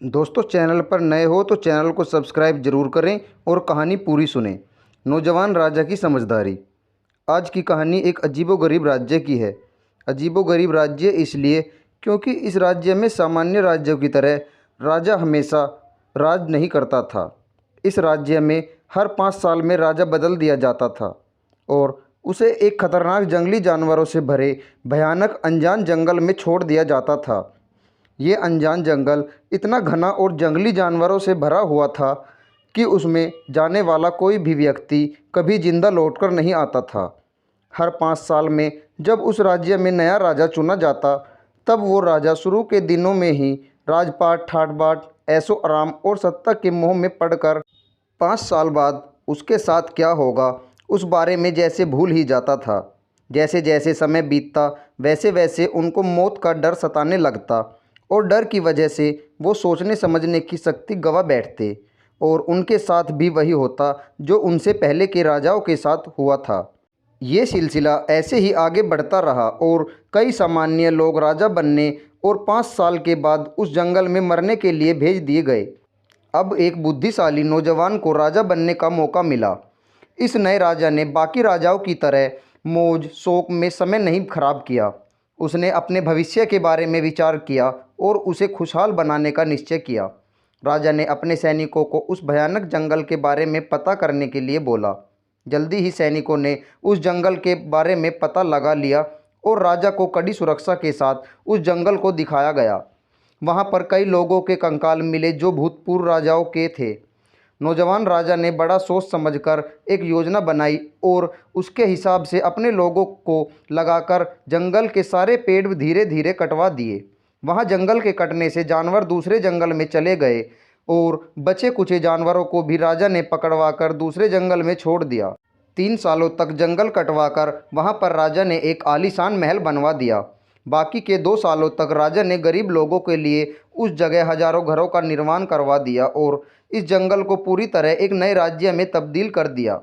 दोस्तों, चैनल पर नए हो तो चैनल को सब्सक्राइब ज़रूर करें और कहानी पूरी सुनें। नौजवान राजा की समझदारी। आज की कहानी एक अजीबोगरीब राज्य की है। अजीबोगरीब राज्य इसलिए क्योंकि इस राज्य में सामान्य राज्यों की तरह राजा हमेशा राज नहीं करता था। इस राज्य में हर 5 साल में राजा बदल दिया जाता था और उसे एक खतरनाक जंगली जानवरों से भरे भयानक अनजान जंगल में छोड़ दिया जाता था। ये अनजान जंगल इतना घना और जंगली जानवरों से भरा हुआ था कि उसमें जाने वाला कोई भी व्यक्ति कभी जिंदा लौटकर नहीं आता था। हर 5 साल में जब उस राज्य में नया राजा चुना जाता, तब वो राजा शुरू के दिनों में ही राजपाट, ठाट बाट, ऐशो आराम और सत्ता के मोह में पड़कर 5 साल बाद उसके साथ क्या होगा उस बारे में जैसे भूल ही जाता था। जैसे जैसे समय बीतता वैसे वैसे उनको मौत का डर सताने लगता और डर की वजह से वो सोचने समझने की शक्ति गंवा बैठते और उनके साथ भी वही होता जो उनसे पहले के राजाओं के साथ हुआ था। ये सिलसिला ऐसे ही आगे बढ़ता रहा और कई सामान्य लोग राजा बनने और 5 साल के बाद उस जंगल में मरने के लिए भेज दिए गए। अब एक बुद्धिशाली नौजवान को राजा बनने का मौका मिला। इस नए राजा ने बाकी राजाओं की तरह मौज शौक में समय नहीं खराब किया। उसने अपने भविष्य के बारे में विचार किया और उसे खुशहाल बनाने का निश्चय किया। राजा ने अपने सैनिकों को उस भयानक जंगल के बारे में पता करने के लिए बोला। जल्दी ही सैनिकों ने उस जंगल के बारे में पता लगा लिया और राजा को कड़ी सुरक्षा के साथ उस जंगल को दिखाया गया। वहाँ पर कई लोगों के कंकाल मिले जो भूतपूर्व राजाओं के थे। नौजवान राजा ने बड़ा सोच समझकर एक योजना बनाई और उसके हिसाब से अपने लोगों को लगाकर जंगल के सारे पेड़ धीरे धीरे कटवा दिए। वहाँ जंगल के कटने से जानवर दूसरे जंगल में चले गए और बचे कुचे जानवरों को भी राजा ने पकड़वाकर दूसरे जंगल में छोड़ दिया। 3 सालों तक जंगल कटवाकर वहाँ पर राजा ने एक आलीशान महल बनवा दिया। बाकी के 2 सालों तक राजा ने गरीब लोगों के लिए उस जगह हजारों घरों का निर्माण करवा दिया और इस जंगल को पूरी तरह एक नए राज्य में तब्दील कर दिया।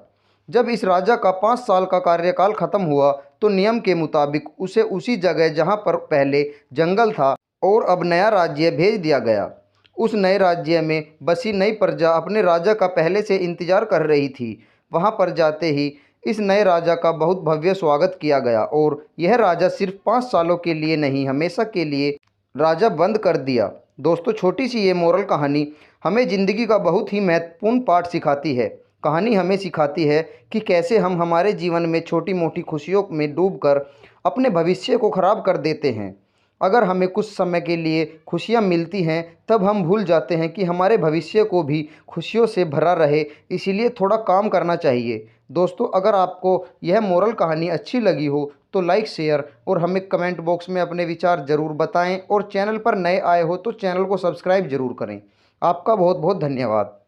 जब इस राजा का 5 साल का कार्यकाल खत्म हुआ तो नियम के मुताबिक उसे उसी जगह जहाँ पर पहले जंगल था और अब नया राज्य भेज दिया गया। उस नए राज्य में बसी नई प्रजा अपने राजा का पहले से इंतजार कर रही थी। वहाँ पर जाते ही इस नए राजा का बहुत भव्य स्वागत किया गया और यह राजा सिर्फ 5 सालों के लिए नहीं, हमेशा के लिए राजा बंद कर दिया। दोस्तों, छोटी सी ये मोरल कहानी हमें ज़िंदगी का बहुत ही महत्वपूर्ण पाठ सिखाती है। कहानी हमें सिखाती है कि कैसे हम हमारे जीवन में छोटी मोटी खुशियों में डूबकर अपने भविष्य को ख़राब कर देते हैं। अगर हमें कुछ समय के लिए खुशियाँ मिलती हैं, तब हम भूल जाते हैं कि हमारे भविष्य को भी खुशियों से भरा रहे, इसीलिए थोड़ा काम करना चाहिए। दोस्तों, अगर आपको यह मोरल कहानी अच्छी लगी हो तो लाइक, शेयर और हमें कमेंट बॉक्स में अपने विचार ज़रूर बताएं और चैनल पर नए आए हो तो चैनल को सब्सक्राइब ज़रूर करें। आपका बहुत बहुत धन्यवाद।